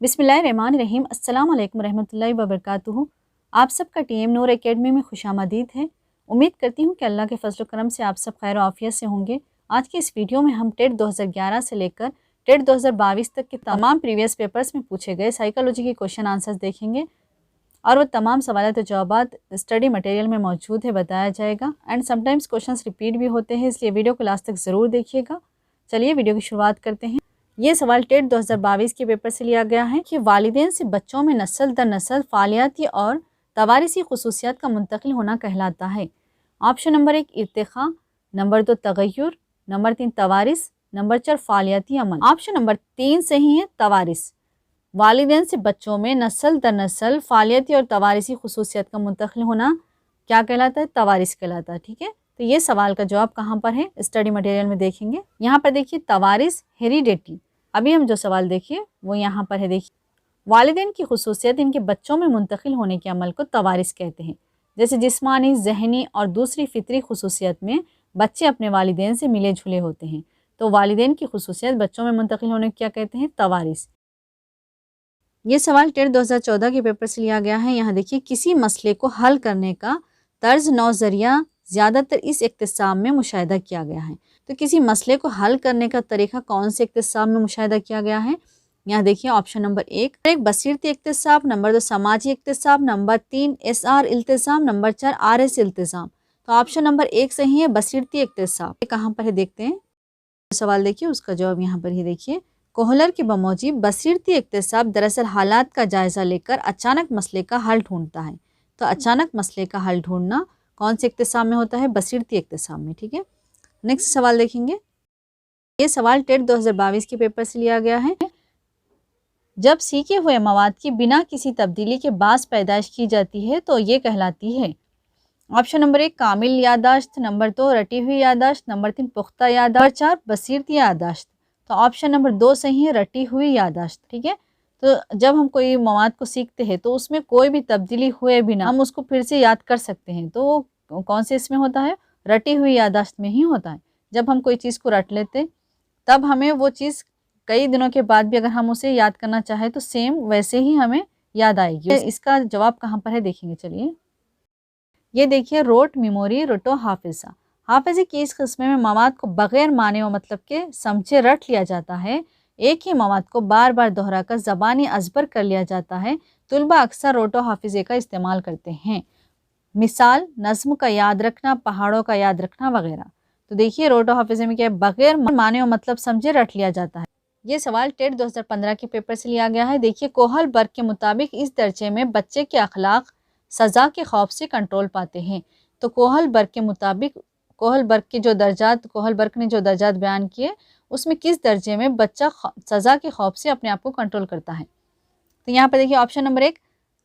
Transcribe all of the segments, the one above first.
بسم اللہ الرحمن الرحیم۔ السلام علیکم ورحمۃ اللہ وبرکاتہ۔ آپ سب کا ٹیم نور اکیڈمی میں خوش آمدید ہے۔ امید کرتی ہوں کہ اللہ کے فضل و کرم سے آپ سب خیر و عافیت سے ہوں گے۔ آج کی اس ویڈیو میں ہم ٹیٹ 2011 سے لے کر ٹیٹ 2022 تک کے تمام پریویس پیپرز میں پوچھے گئے سائیکالوجی کے کوشچن آنسرز دیکھیں گے، اور وہ تمام سوالات و جوابات اسٹڈی مٹیریل میں موجود ہے، بتایا جائے گا۔ And sometimes questions repeat بھی ہوتے ہیں، اس لیے ویڈیو کو لاسٹ تک ضرور دیکھیے گا۔ چلیے ویڈیو کی شروعات کرتے ہیں۔ یہ سوال ٹیٹ 2022 کے پیپر سے لیا گیا ہے کہ والدین سے بچوں میں نسل در نسل فعالیاتی اور توارثی خصوصیات کا منتقل ہونا کہلاتا ہے۔ آپشن نمبر 1 ارتقاء، نمبر 2 تغیر، نمبر 3 توارث، نمبر 4 فعالیتی عمل۔ آپشن نمبر 3 صحیح ہے، توارث۔ والدین سے بچوں میں نسل در نسل فعالیتی اور توارثی خصوصیات کا منتقل ہونا کیا کہلاتا ہے؟ توارث کہلاتا ہے، ٹھیک ہے۔ تو یہ سوال کا جواب کہاں پر ہے؟ اسٹڈی مٹیریل میں دیکھیں گے۔ یہاں پر دیکھیے توارث ہیریڈیٹی۔ ابھی ہم جو سوال دیکھیے وہ یہاں پر ہے، دیکھیے والدین کی خصوصیت ان کے بچوں میں منتقل ہونے کے عمل کو توارث کہتے ہیں۔ جیسے جسمانی، ذہنی اور دوسری فطری خصوصیت میں بچے اپنے والدین سے ملے جھلے ہوتے ہیں، تو والدین کی خصوصیت بچوں میں منتقل ہونے کو کیا کہتے ہیں؟ توارث۔ یہ سوال ٹیٹ 2014 کے پیپر سے لیا گیا ہے۔ یہاں دیکھیے کسی مسئلے کو حل کرنے کا طرز نو ذریعہ زیادہ تر اس اقتسام میں مشاہدہ کیا گیا ہے۔ تو کسی مسئلے کو حل کرنے کا طریقہ کون سے اقتسام میں مشاہدہ کیا گیا ہے؟ یہاں دیکھیے آپشن نمبر 1 بصیرتی اقتسام، نمبر 2 سماجی اقتسام، نمبر 3 SR التزام، نمبر 4 RS التزام۔ تو آپشن نمبر 1 صحیح ہے، بصیرتی اقتسام۔ یہ کہاں پر ہے دیکھتے ہیں، سوال دیکھیے اس کا جواب یہاں پر ہی دیکھیے۔ کوہلر کے بموجب بصیرتی اقتسام دراصل حالات کا جائزہ لے کر اچانک مسئلے کا حل ڈھونڈتا ہے۔ تو اچانک مسئلے کا حل ڈھونڈنا کون سے اقتسام میں ہوتا ہے؟ بصیرتی اقتسام میں، ٹھیک ہے۔ نیکسٹ سوال دیکھیں گے۔ یہ سوال ٹیٹ 2022 کے پیپر سے لیا گیا ہے۔ جب سیکھے ہوئے مواد کی بنا کسی تبدیلی کے باعث پیدائش کی جاتی ہے تو یہ کہلاتی ہے۔ آپشن نمبر 1 کامل یادداشت، نمبر 2 رٹی ہوئی یادداشت، نمبر 3 پختہ یادداشت، نمبر 4 بصیرتی یادداشت۔ تو آپشن نمبر 2 صحیح ہے، رٹی ہوئی یادداشت، ٹھیک ہے۔ تو جب ہم کوئی مواد کو سیکھتے ہیں تو اس میں کوئی بھی تبدیلی ہوئے بنا ہم اس کو پھر سے یاد کر سکتے ہیں، تو وہ کون سے اس میں ہوتا ہے؟ رٹی ہوئی یادداشت میں ہی ہوتا ہے۔ جب ہم کوئی چیز کو رٹ لیتے تب ہمیں وہ چیز کئی دنوں کے بعد بھی اگر ہم اسے یاد کرنا چاہیں تو سیم ویسے ہی ہمیں یاد آئے گی۔ اس کا جواب کہاں پر ہے دیکھیں گے، چلیے۔ یہ دیکھیے روٹ میموری، رٹو حافظہ۔ حافظے کی اس قسم میں مواد کو بغیر معنی و مطلب کے سمجھے رٹ لیا جاتا ہے۔ ایک ہی مواد کو بار بار دہرا کر زبانی ازبر کر لیا جاتا ہے۔ طلبہ اکثر روٹو حافظے کا استعمال کرتے ہیں، مثال نظم کا یاد رکھنا، پہاڑوں کا یاد رکھنا وغیرہ۔ تو دیکھیے روٹو حافظے میں کیا ہے؟ بغیر معنی و مطلب سمجھے رٹ لیا جاتا ہے۔ یہ سوال ٹیٹ 2015 کے پیپر سے لیا گیا ہے۔ دیکھیے کوہل برگ کے مطابق اس درجے میں بچے کے اخلاق سزا کے خوف سے کنٹرول پاتے ہیں۔ تو کوہل برگ کے مطابق کوہل برگ نے جو درجات بیان کیے اس میں کس درجے میں بچہ سزا کے خوف سے اپنے آپ کو کنٹرول کرتا ہے؟ تو یہاں پر دیکھیے آپشن نمبر 1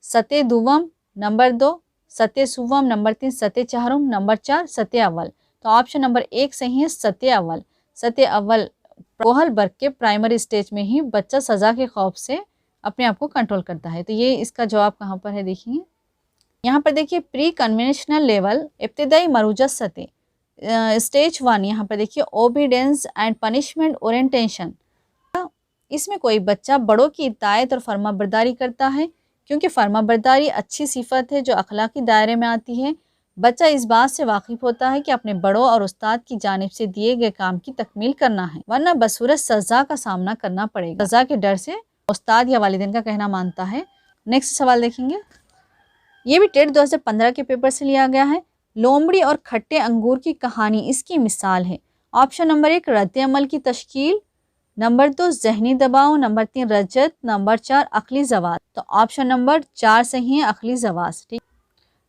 سطح دوم، نمبر 2 سطح سوم، نمبر 3 سطح چہارم، نمبر 4 سطح اول۔ تو آپشن نمبر 1 صحیح ہے، سطح اول۔ سطح اول کوہل برگ کے پرائمری سٹیج میں ہی بچہ سزا کے خوف سے اپنے آپ کو کنٹرول کرتا ہے۔ تو یہ اس کا جواب کہاں پر ہے دیکھیے۔ یہاں پر دیکھیے پری کنونشنل لیول، ابتدائی مروجہ سطح، سٹیج 1۔ یہاں پر دیکھیے اوبیڈینس اینڈ پنشمنٹ اورینٹیشن۔ اس میں کوئی بچہ بڑوں کی اطاعت اور فرما برداری کرتا ہے، کیونکہ فرما برداری اچھی صفت ہے جو اخلاقی دائرے میں آتی ہے۔ بچہ اس بات سے واقف ہوتا ہے کہ اپنے بڑوں اور استاد کی جانب سے دیے گئے کام کی تکمیل کرنا ہے، ورنہ بصورت سزا کا سامنا کرنا پڑے گا۔ سزا کے ڈر سے استاد یا والدین کا کہنا مانتا ہے۔ نیکسٹ سوال دیکھیں گے۔ یہ بھی ٹیٹ 2015 کے پیپر سے لیا گیا ہے۔ لومڑی اور کھٹے انگور کی کہانی اس کی مثال ہے۔ آپشن نمبر 1 رد عمل کی تشکیل، نمبر 2 ذہنی دباؤ، نمبر 3 رجت، نمبر 4 عقلی زواج۔ تو آپشن نمبر 4 صحیح ہے، عقلی زواج، ٹھیک۔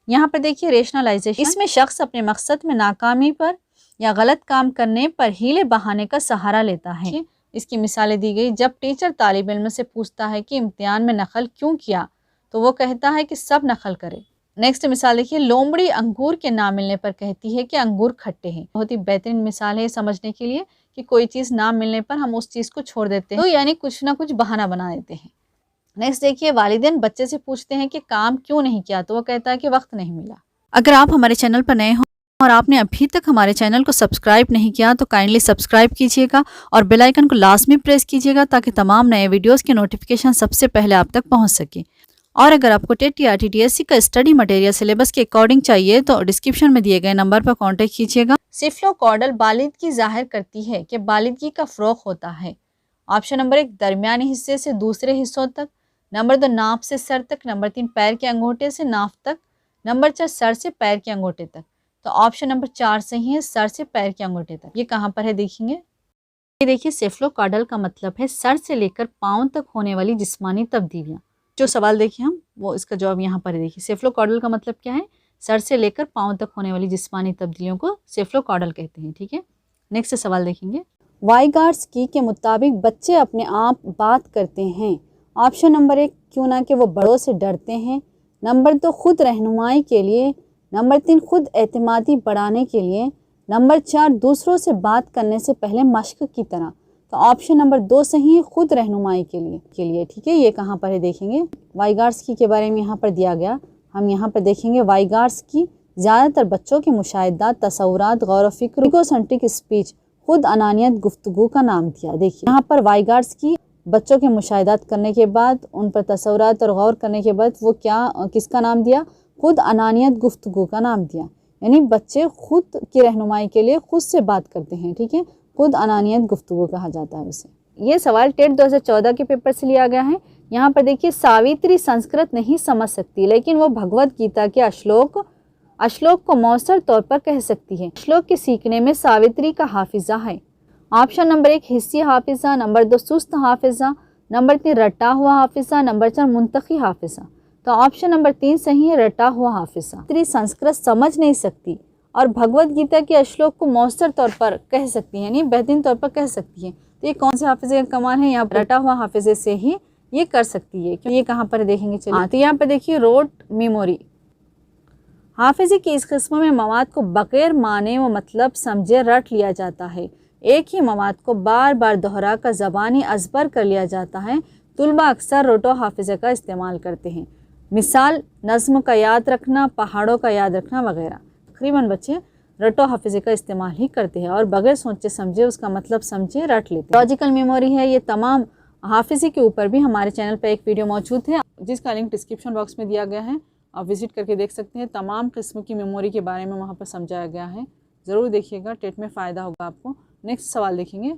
یہاں پر دیکھیے ریشنلائزیشن، اس میں شخص اپنے مقصد میں ناکامی پر یا غلط کام کرنے پر ہیلے بہانے کا سہارا لیتا ہے۔ اس کی مثالیں دی گئی۔ جب ٹیچر طالب علم سے پوچھتا ہے کہ امتحان میں نقل کیوں کیا تو وہ کہتا ہے کہ سب نقل کرے۔ نیکسٹ مثال دیکھیے، لومڑی انگور کے نہ ملنے پر کہتی ہے کہ انگور کھٹے ہیں۔ بہت ہی بہترین مثال ہے سمجھنے کے لیے کہ کوئی چیز نہ ملنے پر ہم اس چیز کو چھوڑ دیتے ہیں، تو یعنی کچھ نہ کچھ بہانہ بنا دیتے ہیں۔ نیکسٹ دیکھیے، والدین بچے سے پوچھتے ہیں کہ کام کیوں نہیں کیا تو وہ کہتا ہے کہ وقت نہیں ملا۔ اگر آپ ہمارے چینل پر نئے ہوں اور آپ نے ابھی تک ہمارے چینل کو سبسکرائب نہیں کیا تو کائنڈلی سبسکرائب کیجیے گا اور بیل آئیکن کو لازمی پریس کیجیے گا تاکہ تمام نئے ویڈیوز کے نوٹیفیکیشن سب سے پہلے آپ تک پہنچ سکے۔ اور اگر آپ کو ٹیٹ یا TTSC کا اسٹڈی مٹیریل سلیبس کے اکارڈنگ چاہیے تو ڈسکرپشن میں دیے گئے نمبر پر کانٹیکٹ کیجیے گا۔ سیفلوکوڈل بالغگی ظاہر کرتی ہے کہ بالغگی کا فروغ ہوتا ہے۔ آپشن نمبر 1 درمیانی حصے سے دوسرے حصوں تک، نمبر 2 ناف سے سر تک، نمبر 3 پیر کے انگوٹھے سے ناف تک، نمبر 4 سر سے پیر کے انگوٹھے تک۔ تو آپشن نمبر 4 صحیح ہے، سر سے پیر کے انگوٹھے تک۔ یہ کہاں پر ہے دیکھیں گے، یہ دیکھیے سیفلوکوڈل کا مطلب ہے سر سے لے کر پاؤں تک ہونے والی جسمانی تبدیلیاں۔ جو سوال دیکھیں ہم وہ اس کا جواب یہاں پر ہے۔ دیکھیے سیفلوکوڈل کا مطلب کیا ہے، سر سے لے کر پاؤں تک ہونے والی جسمانی تبدیلیوں کو سیفلوکوڈل کہتے ہیں، ٹھیک ہے۔ نیکسٹ سوال دیکھیں گے، وائیگارسکی کے مطابق بچے اپنے آپ بات کرتے ہیں۔ آپشن نمبر 1 کیوں نہ کہ وہ بڑوں سے ڈرتے ہیں، نمبر 2 خود رہنمائی کے لیے، نمبر 3 خود اعتمادی بڑھانے کے لیے، نمبر 4 دوسروں سے بات کرنے سے پہلے مشق کی طرح۔ تو آپشن نمبر 2 صحیح ہے، خود رہنمائی کے لیے، ٹھیک ہے۔ یہ کہاں پر ہے دیکھیں گے، وائیگارسکی کے بارے میں یہاں پر دیا گیا، ہم یہاں پر دیکھیں گے وائیگارسکی زیادہ تر بچوں کے مشاہدات، تصورات، غور و فکر، ایگوسنٹرک اسپیچ، خود انانیت گفتگو کا نام دیا۔ دیکھیے یہاں پر وائیگارسکی بچوں کے مشاہدات کرنے کے بعد، ان پر تصورات اور غور کرنے کے بعد وہ کس کا نام دیا، خود انانیت گفتگو کا نام دیا۔ یعنی بچے خود کی رہنمائی کے لیے خود سے بات کرتے ہیں، ٹھیک ہے، خود انانیت گفتگو کہا جاتا ہے اسے۔ یہ سوال ٹیٹ 2014 کے پیپر سے لیا گیا ہے۔ یہاں پر دیکھیے ساوتری سنسکرت نہیں سمجھ سکتی لیکن وہ بھگوت گیتا کے اشلوک کو مؤثر طور پر کہہ سکتی ہے۔ اشلوک کے سیکھنے میں ساوتری کا حافظہ ہے۔ آپشن نمبر 1 حصی حافظہ، نمبر 2 سست حافظہ، نمبر 3 رٹا ہوا حافظہ، نمبر 4 منطقی حافظہ۔ تو آپشن نمبر 3 صحیح ہے، رٹا ہوا حافظہ۔ ساوتری سنسکرت سمجھ نہیں سکتی اور بھگوت گیتا کے اشلوک کو مؤثر طور پر کہہ سکتی ہے، یعنی بہترین طور پر کہہ سکتی ہے۔ تو یہ کون سے حافظے کا کمال ہے، یہاں پر رٹا ہوا حافظے سے ہی یہ کر سکتی ہے۔ یہ کہاں پر دیکھیں گے، چلیے تو یہاں پر دیکھیے روٹ میموری، حافظے کی اس قسم میں مواد کو بغیر معنی و مطلب سمجھے رٹ لیا جاتا ہے۔ ایک ہی مواد کو بار بار دہرا کر زبانی ازبر کر لیا جاتا ہے۔ طلباء اکثر روٹو حافظے کا استعمال کرتے ہیں، مثال نظم کا یاد رکھنا، پہاڑوں کا یاد رکھنا وغیرہ۔ تقریباً بچے رٹو حافظے کا استعمال ہی کرتے ہیں اور بغیر سوچے سمجھے اس کا مطلب سمجھے رٹ لیتے ہیں۔ لاجیکل میموری ہے، یہ تمام حافظے کے اوپر بھی ہمارے چینل پہ ایک ویڈیو موجود ہے جس کا لنک ڈسکرپشن باکس میں دیا گیا ہے، آپ وزٹ کر کے دیکھ سکتے ہیں۔ تمام قسم کی میموری کے بارے میں وہاں پر سمجھایا گیا ہے، ضرور دیکھیے گا، ٹیٹ میں فائدہ ہوگا آپ کو۔ نیکسٹ سوال دیکھیں گے،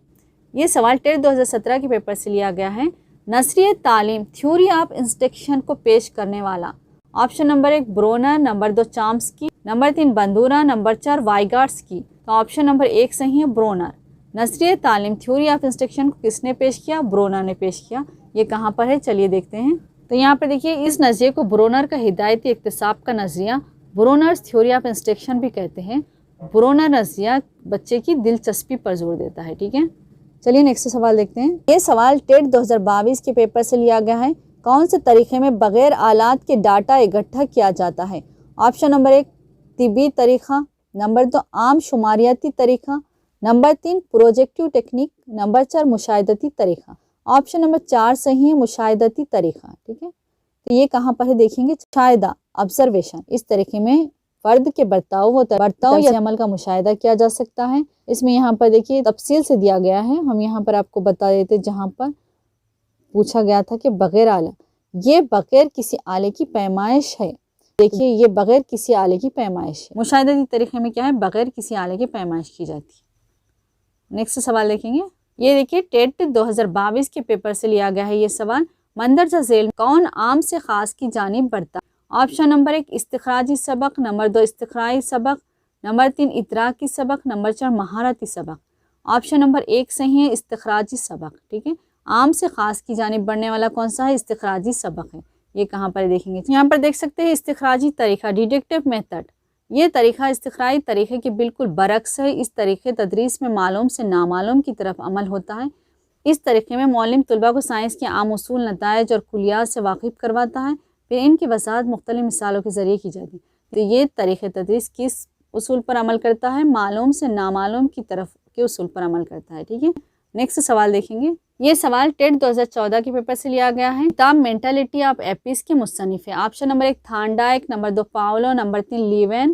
یہ سوال ٹیٹ 2017 کے پیپر سے لیا گیا ہے۔ نثریہ تعلیم تھیوری آف انسٹرکشن کو پیش کرنے والا۔ Option number 1 Bruner, number 2 Chomsky, number 3 Bandura, number 4 Vygotsky. تو آپشن نمبر 1 صحیح ہے، برونر۔ نثریہ تعلیم تھیوری آف انسٹرکشن کو کس نے پیش کیا، برونر نے پیش کیا۔ یہ کہاں پر ہے چلیے دیکھتے ہیں۔ تو یہاں پر دیکھیے اس نظریے کو برونر کا ہدایتی اکتساب کا نظریہ، برونرز تھیوری آف انسٹرکشن بھی کہتے ہیں۔ برونر نظریہ بچے کی دلچسپی پر زور دیتا ہے، ٹھیک ہے۔ چلیے نیکسٹ سوال دیکھتے ہیں۔ یہ سوال ٹیٹ 2022 کے پیپر سے لیا گیا ہے۔ کون سے طریقے میں بغیر آلات کے ڈاٹا اکٹھا کیا جاتا ہے؟ آپشن نمبر 1 طبی طریقہ، نمبر 2 عام شماریاتی طریقہ، نمبر 3 پروجیکٹیو ٹیکنیک، نمبر 4 مشاہدتی طریقہ۔ آپشن نمبر 4 صحیح ہے، مشاہدتی طریقہ، ٹھیک ہے۔ تو یہ کہاں پر ہے دیکھیں گے، مشاہدہ، آبزرویشن، اس طریقے میں فرد کے برتاؤ یا عمل کا مشاہدہ کیا جا سکتا ہے۔ اس میں یہاں پر دیکھیے تفصیل سے دیا گیا ہے، ہم یہاں پر آپ کو بتا دیتے جہاں پر پوچھا گیا تھا کہ بغیر آلہ، یہ بغیر کسی آلے کی پیمائش ہے۔ دیکھیے یہ بغیر کسی آلے کی پیمائش ہے، مشاہدتی طریقے میں کیا ہے، بغیر کسی آلے کی پیمائش کی جاتی ہے۔ نیکسٹ سوال دیکھیں گے، یہ دیکھیے ٹیٹ 2022 کے پیپر سے لیا گیا ہے۔ یہ سوال مندرجہ ذیل کون عام سے خاص کی جانب بڑھتا؟ آپشن نمبر 1 استخراجی سبق، نمبر 2 استقرائی سبق، نمبر 3 ادراکی سبق، نمبر 4 مہارتی سبق۔ آپشن نمبر 1 صحیح ہے، استخراجی سبق، ٹھیک ہے۔ عام سے خاص کی جانب بڑھنے والا کون سا ہے، استخراجی سبق ہے۔ یہ کہاں پر دیکھیں گے، یہاں پر دیکھ سکتے ہیں استخراجی طریقہ، ڈیڈکٹیو میتھڈ۔ یہ طریقہ استخرائی طریقے کے بالکل برعکس ہے۔ اس طریقے تدریس میں معلوم سے نامعلوم کی طرف عمل ہوتا ہے۔ اس طریقے میں معلم طلباء کو سائنس کے عام اصول، نتائج اور کلیات سے واقف کرواتا ہے، پھر ان کی وضاحت مختلف مثالوں کے ذریعے کی جاتی ہے۔ تو یہ طریقہ تدریس کس اصول پر عمل کرتا ہے، معلوم سے نامعلوم کی طرف کے اصول پر عمل کرتا ہے، ٹھیک ہے۔ نیکسٹ سوال دیکھیں گے، یہ سوال ٹیٹ 2014 کے پیپر سے لیا گیا ہے۔ کتاب مینٹلٹی آف ایپس کے مصنف ہے۔ Option number 1 Thorndike, number 2 Pavlov, number 3 Lewin,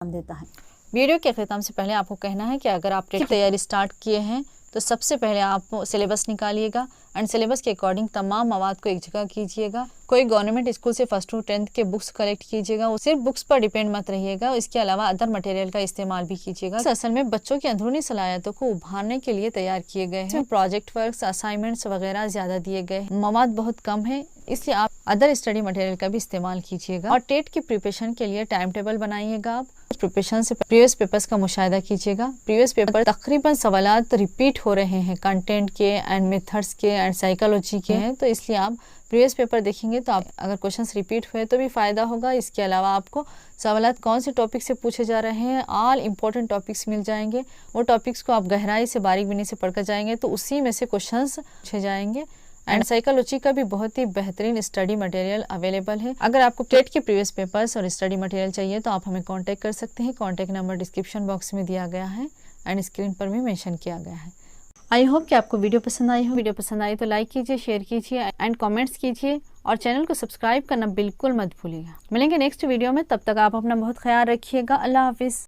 دیتا ہے۔ ویڈیو کے اختتام سے پہلے آپ کو کہنا ہے کہ اگر آپ ٹیٹ کی تیاری سٹارٹ کیے ہیں تو سب سے پہلے آپ سلیبس نکالیے گا اینڈ سلیبس کے اکارڈنگ تمام مواد کو ایک جگہ کیجیے گا۔ کوئی گورنمنٹ اسکول سے 1st to 10th کے بکس کلیکٹ کیجیے گا، صرف بکس پر ڈیپینڈ مت رہیے گا، اس کے علاوہ ادر مٹیریل کا استعمال بھی کیجیے گا۔ اصل میں بچوں کی اندرونی صلاحیتوں کو ابھارنے کے لیے تیار کیے گئے ہیں۔ پروجیکٹ ورکس، اسائنمنٹس وغیرہ زیادہ دیے گئے ہیں، مواد بہت کم ہے، اس لیے آپ ادر اسٹڈی مٹیریل کا بھی استعمال کیجیے گا۔ اور ٹیٹ کی پریپریشن کے لیے ٹائم ٹیبل بنائیے گا۔ آپ پریپریشن سے پریویس پیپرز کا مشاہدہ کیجیے گا۔ پریویس پیپر تقریباً سوالات ریپیٹ ہو رہے ہیں، کنٹینٹ کے اینڈ میتھڈس کے اینڈ سائیکالوجی کے ہیں، تو اس لیے آپ پریویس پیپر دیکھیں گے تو آپ اگر کوشچنس ریپیٹ ہوئے تو بھی فائدہ ہوگا۔ اس کے علاوہ آپ کو سوالات کون سے ٹاپک سے پوچھے جا رہے ہیں، آل امپورٹنٹ ٹاپکس مل جائیں گے، وہ ٹاپکس کو آپ گہرائی سے باریک بینی سے پڑھ کر جائیں گے تو اسی میں سے کوشچنس پوچھے جائیں گے۔ اینڈ سائیکالوجی کا بھی بہت ہی بہترین اسٹڈی مٹیریل اویلیبل ہے۔ اگر آپ کو ٹیٹ کے پریویس پیپرز اور اسٹڈی مٹیریل چاہیے تو آپ ہمیں کانٹیکٹ کر سکتے ہیں۔ کانٹیکٹ نمبر ڈسکرپشن باکس میں دیا گیا ہے اینڈ اسکرین پر بھی مینشن کیا گیا ہے۔ آئی ہوپ کہ آپ کو ویڈیو پسند آئی ہو۔ ویڈیو پسند آئی تو لائک کیجیے، شیئر کیجیے اینڈ کامنٹس کیجیے اور چینل کو سبسکرائب کرنا بالکل مت بھولیے گا۔ ملیں گے نیکسٹ ویڈیو میں، تب تک آپ اپنا بہت خیال رکھیے گا۔ اللہ حافظ۔